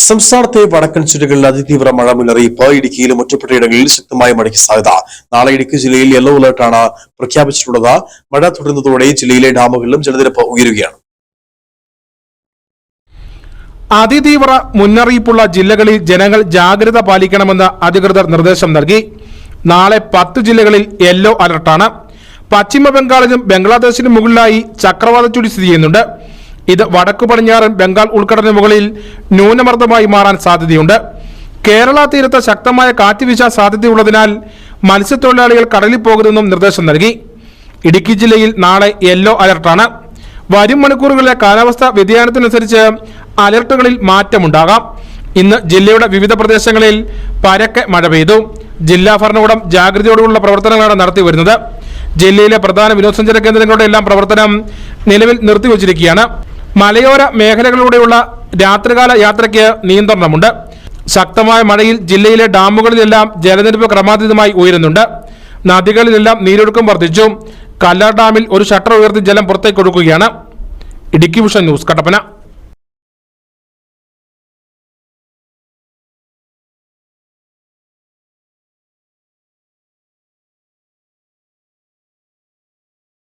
സംസ്ഥാനത്തെ വടക്കൻ ജില്ലകളിൽ അതിതീവ്ര മഴ മുന്നറിയിപ്പ്. ഇടുക്കിയിലും ഒറ്റപ്പെട്ടയിടങ്ങളിൽ ശക്തമായ മഴയ്ക്ക് സാധ്യത. നാളെ ഇടുക്കി ജില്ലയിൽ യെല്ലോ അലർട്ടാണ് പ്രഖ്യാപിച്ചിട്ടുള്ളത്. മഴ തുടരുന്നതോടെ ജില്ലയിലെ ഡാമുകളിലും ജലനിരപ്പ് ഉയരുകയാണ്. അതിതീവ്ര മുന്നറിയിപ്പുള്ള ജില്ലകളിൽ ജനങ്ങൾ ജാഗ്രത പാലിക്കണമെന്ന് അധികൃതർ നിർദ്ദേശം നൽകി. നാളെ 10 ജില്ലകളിൽ യെല്ലോ അലർട്ടാണ്. പശ്ചിമ ബംഗാളിലും ബംഗ്ലാദേശിനും മുകളിലായി ചക്രവാത ചുഴി സ്ഥിതി ചെയ്യുന്നുണ്ട്. ഇത് വടക്കു പടിഞ്ഞാറൻ ബംഗാൾ ഉൾക്കടലിന് മുകളിൽ ന്യൂനമർദ്ദമായി മാറാൻ സാധ്യതയുണ്ട്. കേരള തീരത്ത് ശക്തമായ കാറ്റ് വീശാൻ സാധ്യതയുള്ളതിനാൽ മത്സ്യത്തൊഴിലാളികൾ കടലിൽ പോകരുതെന്നും നിർദ്ദേശം നൽകി. ഇടുക്കി ജില്ലയിൽ നാളെ യെല്ലോ അലർട്ടാണ്. വരും മണിക്കൂറുകളിലെ കാലാവസ്ഥാ വ്യതിയാനത്തിനനുസരിച്ച് അലർട്ടുകളിൽ മാറ്റമുണ്ടാകാം. ഇന്ന് ജില്ലയുടെ വിവിധ പ്രദേശങ്ങളിൽ പരക്കെ മഴ പെയ്തു. ജില്ലാ ഭരണകൂടം ജാഗ്രതയോടെയുള്ള പ്രവർത്തനങ്ങളാണ് നടത്തിവരുന്നത്. ജില്ലയിലെ പ്രധാന വിനോദസഞ്ചാര കേന്ദ്രങ്ങളുടെ എല്ലാം പ്രവർത്തനം നിലവിൽ നിർത്തിവച്ചിരിക്കുകയാണ്. മലയോര മേഖലകളിലൂടെയുള്ള രാത്രികാല യാത്രയ്ക്ക് നിയന്ത്രണമുണ്ട്. ശക്തമായ മഴയിൽ ജില്ലയിലെ ഡാമുകളിലെല്ലാം ജലനിരപ്പ് ക്രമാതീതമായി ഉയരുന്നുണ്ട്. നദികളിലെല്ലാം നീരൊഴുക്കം വർദ്ധിച്ചു. കല്ലാർ ഡാമിൽ ഒരു ഷട്ടർ ഉയർത്തി ജലം പുറത്തേക്ക് ഒഴുക്കുകയാണ്. Idukki Vision News, Kattappana.